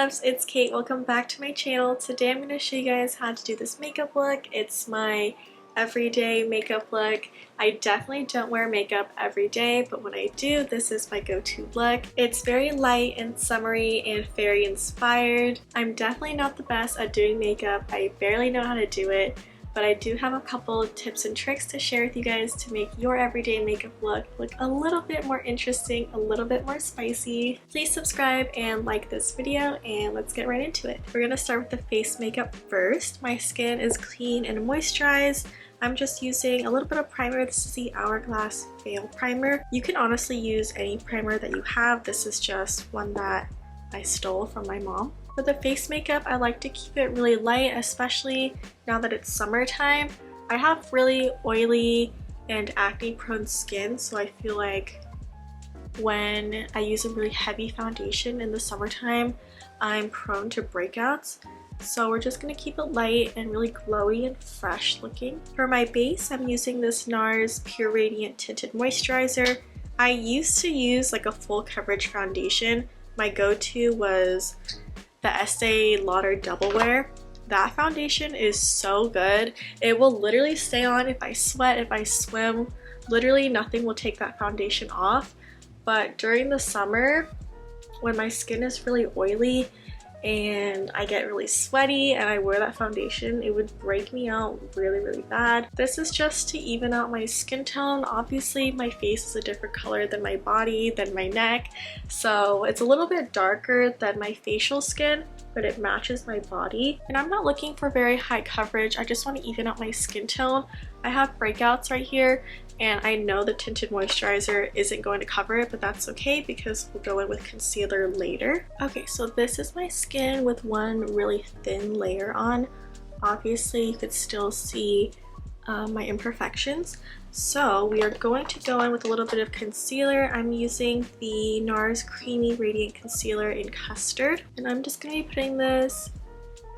loves, it's Kate. Welcome back to my channel. Today I'm going to show you guys how to do this makeup look. It's my everyday makeup look. I definitely don't wear makeup every day, but when I do, this is my go-to look. It's very light and summery and fairy inspired. I'm definitely not the best at doing makeup. I barely know how to do it, but I do have a couple of tips and tricks to share with you guys to make your everyday makeup look a little bit more interesting, a little bit more spicy. Please subscribe and like this video, and let's get right into it. We're gonna start with the face makeup first. My skin is clean and moisturized. I'm just using a little bit of primer. This is the Hourglass Veil Primer. You can honestly use any primer that you have. This is just one that I stole from my mom. For the face makeup, I like to keep it really light, especially now that it's summertime. I have really oily and acne prone skin, so I feel like when I use a really heavy foundation in the summertime, I'm prone to breakouts. So we're just going to keep it light and really glowy and fresh looking. For my base, I'm using this NARS Pure Radiant Tinted Moisturizer. I used to use like a full coverage foundation. My go-to was the Estee Lauder Double Wear. That foundation is so good. It will literally stay on if I sweat, if I swim. Literally nothing will take that foundation off. But during the summer, when my skin is really oily and I get really sweaty and I wear that foundation, it would break me out really bad. This is just to even out my skin tone. Obviously my face is a different color than my body, than my neck, so it's a little bit darker than my facial skin, but it matches my body. And I'm not looking for very high coverage. I just want to even out my skin tone. I have breakouts right here, and I know the tinted moisturizer isn't going to cover it, but that's okay because we'll go in with concealer later. Okay, so this is my skin with one really thin layer on. Obviously you could still see my imperfections. So we are going to go in with a little bit of concealer. I'm using the NARS Creamy Radiant Concealer in Custard, and I'm just going to be putting this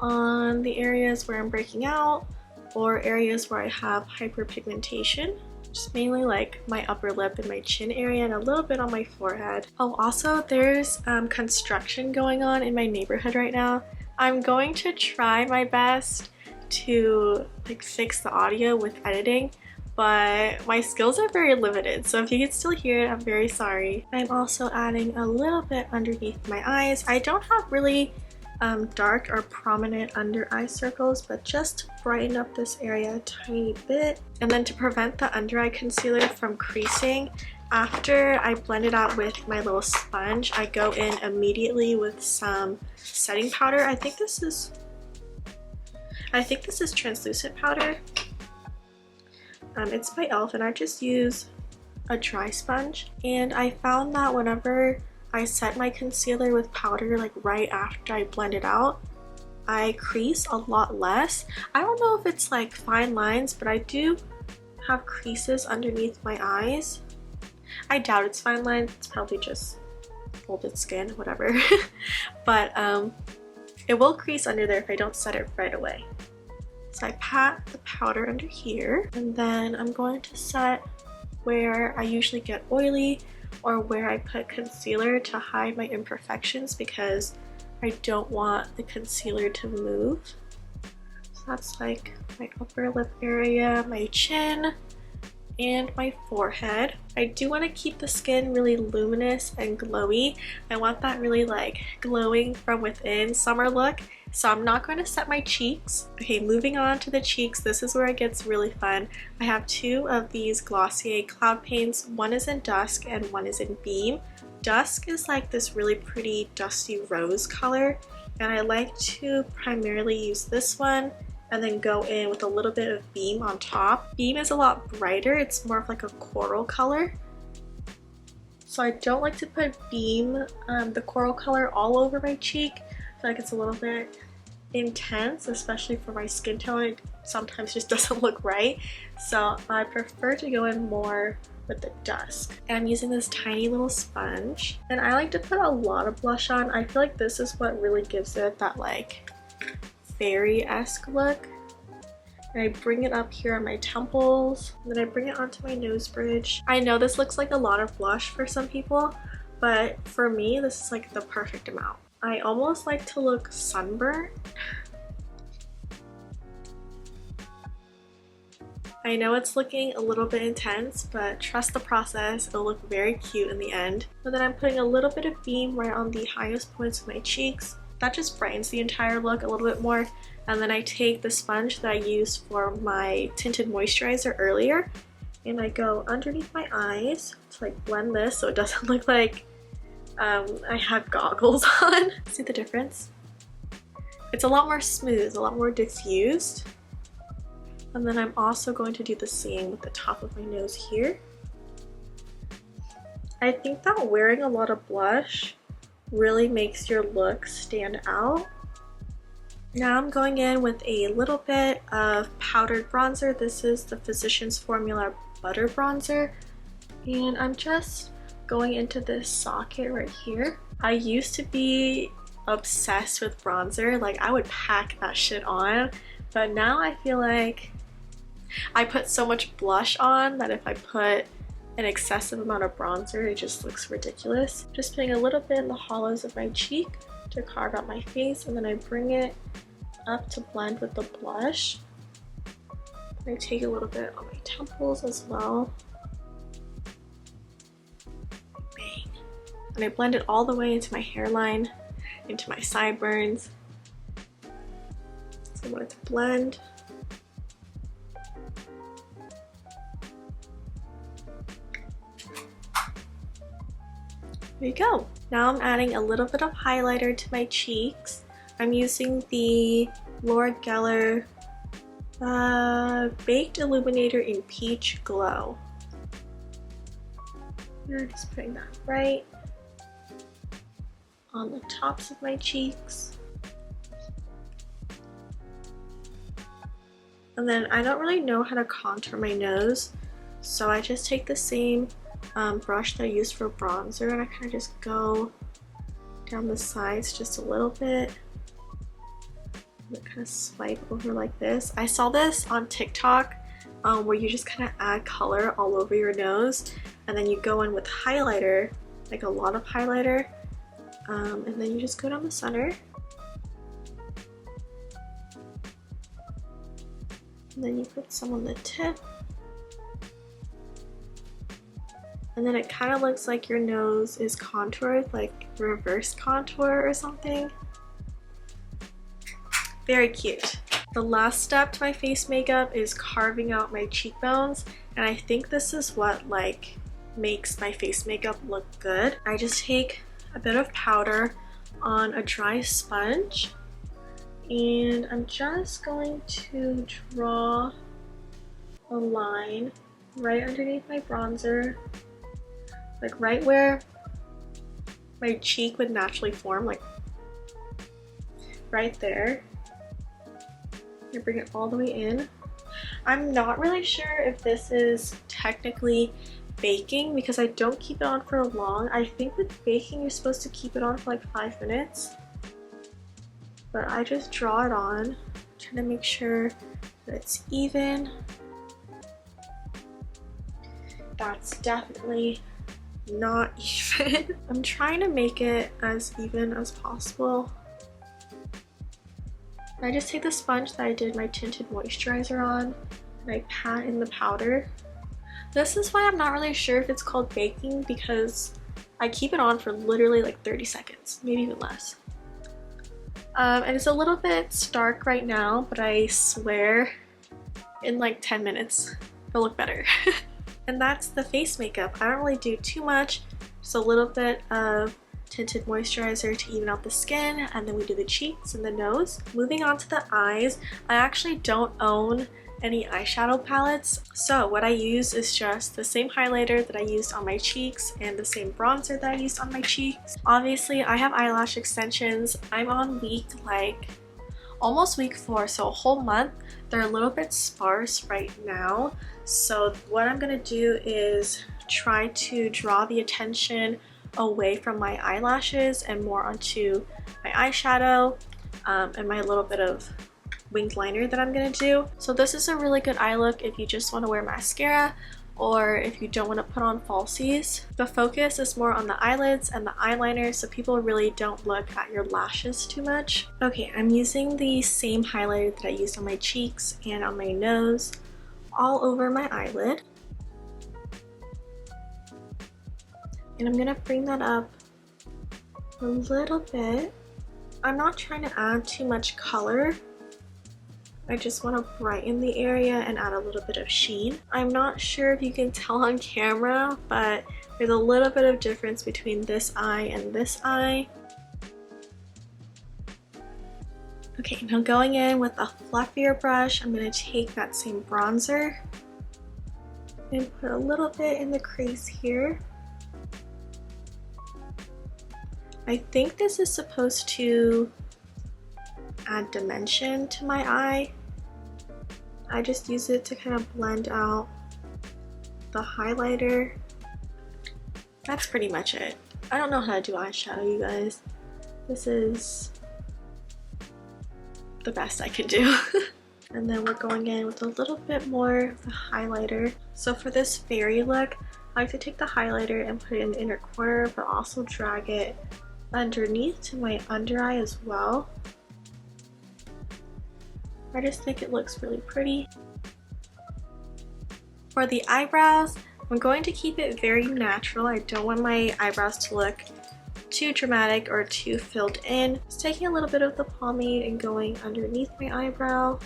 on the areas where I'm breaking out or areas where I have hyperpigmentation. Just mainly like my upper lip and my chin area and a little bit on my forehead. Oh, also there's construction going on in my neighborhood right now. I'm going to try my best to like fix the audio with editing, but my skills are very limited, so if you can still hear it, I'm very sorry. I'm also adding a little bit underneath my eyes. I don't have really dark or prominent under eye circles, but just to brighten up this area a tiny bit. And then to prevent the under eye concealer from creasing, after I blend it out with my little sponge, I go in immediately with some setting powder. I think this is translucent powder. It's by e.l.f. and I just use a dry sponge, and I found that whenever I set my concealer with powder like right after I blend it out, I crease a lot less. I don't know if it's like fine lines, but I do have creases underneath my eyes. I doubt it's fine lines, it's probably just folded skin, whatever. But it will crease under there if I don't set it right away. So I pat the powder under here, and then I'm going to set where I usually get oily or where I put concealer to hide my imperfections because I don't want the concealer to move. So that's like my upper lip area, my chin, and my forehead. I do want to keep the skin really luminous and glowy. I want that really like glowing from within summer look. So I'm not going to set my cheeks. Okay, moving on to the cheeks, this is where it gets really fun. I have two of these Glossier Cloud Paints. One is in Dusk and one is in Beam. Dusk is like this really pretty dusty rose color, and I like to primarily use this one and then go in with a little bit of Beam on top. Beam is a lot brighter. It's more of like a coral color. So I don't like to put Beam, the coral color, all over my cheek. I feel like it's a little bit intense, especially for my skin tone. It sometimes just doesn't look right. So I prefer to go in more with the Dusk. And I'm using this tiny little sponge. And I like to put a lot of blush on. I feel like this is what really gives it that like fairy-esque look. And I bring it up here on my temples, and then I bring it onto my nose bridge. I know this looks like a lot of blush for some people, but for me this is like the perfect amount. I almost like to look sunburned. I know it's looking a little bit intense, but trust the process, it'll look very cute in the end. And then I'm putting a little bit of beam right on the highest points of my cheeks. That just brightens the entire look a little bit more. And then I take the sponge that I used for my tinted moisturizer earlier, and I go underneath my eyes to like blend this so it doesn't look like I have goggles on. See the difference? It's a lot more smooth, a lot more diffused. And then I'm also going to do the same with the top of my nose here. I think that wearing a lot of blush really makes your look stand out. Now I'm going in with a little bit of powdered bronzer. This is the Physicians Formula Butter Bronzer. And I'm just going into this socket right here. I used to be obsessed with bronzer. Like, I would pack that shit on. But now I feel like I put so much blush on that if I put an excessive amount of bronzer, it just looks ridiculous. Just putting a little bit in the hollows of my cheek to carve out my face, and then I bring it up to blend with the blush. I take a little bit on my temples as well. Bang. And I blend it all the way into my hairline, into my sideburns. So I want it to blend. There you go. Now I'm adding a little bit of highlighter to my cheeks. I'm using the Laura Geller Baked Illuminator in Peach Glow. I'm just putting that right on the tops of my cheeks. And then I don't really know how to contour my nose, so I just take the same brush that I used for bronzer, and I kind of just go down the sides just a little bit. And kind of swipe over like this. I saw this on TikTok where you just kind of add color all over your nose, and then you go in with highlighter, like a lot of highlighter, and then you just go down the center. And then you put some on the tip. And then it kind of looks like your nose is contoured, like reverse contour or something. Very cute. The last step to my face makeup is carving out my cheekbones, and I think this is what like makes my face makeup look good. I just take a bit of powder on a dry sponge, and I'm just going to draw a line right underneath my bronzer, like right where my cheek would naturally form, like right there. I bring it all the way in. I'm not really sure if this is technically baking because I don't keep it on for long. I think with baking you're supposed to keep it on for like 5 minutes. But I just draw it on, trying to make sure that it's even. That's definitely not even. I'm trying to make it as even as possible. I just take the sponge that I did my tinted moisturizer on, and I pat in the powder. This is why I'm not really sure if it's called baking, because I keep it on for literally like 30 seconds, maybe even less. And it's a little bit stark right now, but I swear in like 10 minutes it'll look better. And that's the face makeup. I don't really do too much, just a little bit of tinted moisturizer to even out the skin, and then we do the cheeks and the nose. Moving on to the eyes, I actually don't own any eyeshadow palettes, so what I use is just the same highlighter that I used on my cheeks and the same bronzer that I used on my cheeks. Obviously I have eyelash extensions. I'm on almost week 4, so a whole month. They're a little bit sparse right now, so what I'm gonna do is try to draw the attention away from my eyelashes and more onto my eyeshadow and my little bit of winged liner that I'm gonna do. So this is a really good eye look if you just want to wear mascara or if you don't want to put on falsies. The focus is more on the eyelids and the eyeliner, so people really don't look at your lashes too much. Okay, I'm using the same highlighter that I used on my cheeks and on my nose, all over my eyelid. And I'm gonna bring that up a little bit. I'm not trying to add too much color. I just want to brighten the area and add a little bit of sheen. I'm not sure if you can tell on camera, but there's a little bit of difference between this eye and this eye. Okay, now going in with a fluffier brush, I'm going to take that same bronzer and put a little bit in the crease here. I think this is supposed to add dimension to my eye. I just use it to kind of blend out the highlighter. That's pretty much it. I don't know how to do eyeshadow, you guys. This is the best I can do. And then we're going in with a little bit more of the highlighter. So for this fairy look, I like to take the highlighter and put it in the inner corner, but also drag it underneath to my under eye as well. I just think it looks really pretty. For the eyebrows, I'm going to keep it very natural. I don't want my eyebrows to look too dramatic or too filled in. Just taking a little bit of the pomade and going underneath my eyebrow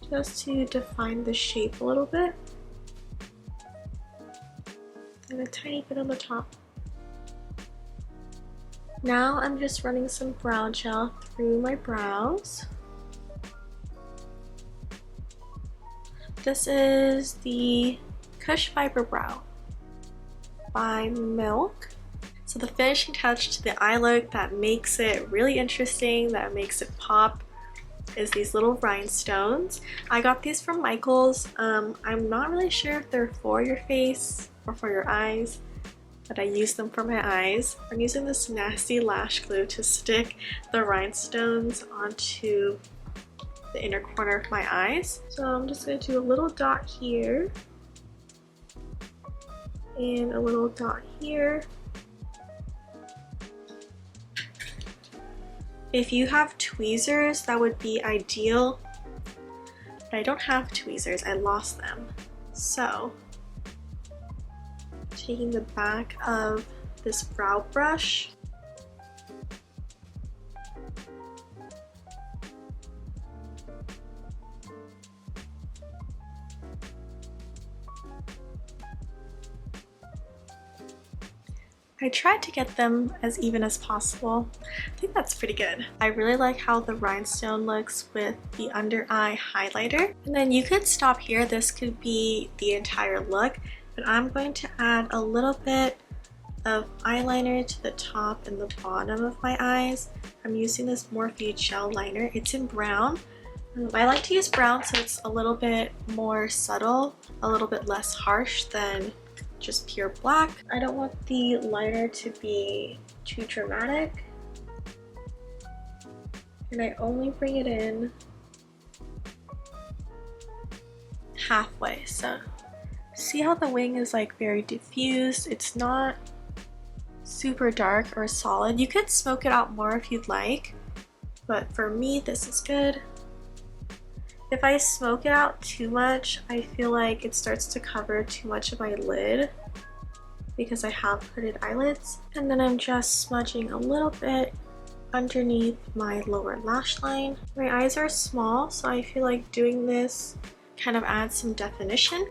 just to define the shape a little bit. And a tiny bit on the top. Now I'm just running some brow gel through my brows. This is the Kush Fiber Brow by Milk. So the finishing touch to the eye look that makes it really interesting, that makes it pop, is these little rhinestones. I got these from Michaels. I'm not really sure if they're for your face or for your eyes, but I use them for my eyes. I'm using this nasty lash glue to stick the rhinestones onto the inner corner of my eyes. So I'm just going to do a little dot here and a little dot here. If you have tweezers, that would be ideal, but I don't have tweezers, I lost them. So taking the back of this brow brush, I tried to get them as even as possible. I think that's pretty good. I really like how the rhinestone looks with the under eye highlighter. And then you could stop here. This could be the entire look, but I'm going to add a little bit of eyeliner to the top and the bottom of my eyes. I'm using this Morphe gel liner. It's in brown. I like to use brown so it's a little bit more subtle, a little bit less harsh than just pure black. I don't want the liner to be too dramatic, and I only bring it in halfway. So see how the wing is like very diffused? It's not super dark or solid. You could smoke it out more if you'd like, but for me this is good. If I smoke it out too much, I feel like it starts to cover too much of my lid because I have hooded eyelids. And then I'm just smudging a little bit underneath my lower lash line. My eyes are small, so I feel like doing this kind of adds some definition.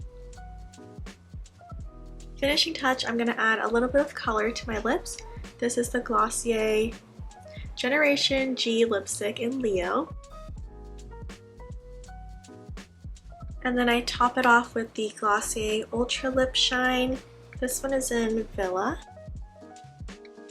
Finishing touch, I'm gonna add a little bit of color to my lips. This is the Glossier Generation G lipstick in Leo. And then I top it off with the Glossier Ultra Lip Shine. This one is in Villa.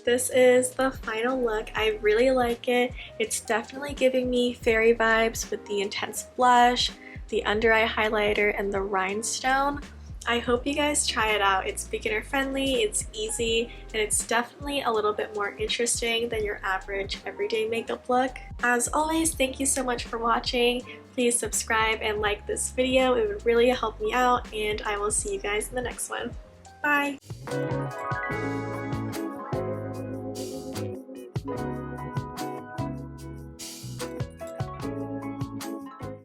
This is the final look. I really like it. It's definitely giving me fairy vibes with the intense blush, the under eye highlighter, and the rhinestone. I hope you guys try it out. It's beginner friendly, it's easy, and it's definitely a little bit more interesting than your average everyday makeup look. As always, thank you so much for watching. please subscribe and like this video. It would really help me out, and I will see you guys in the next one. Bye!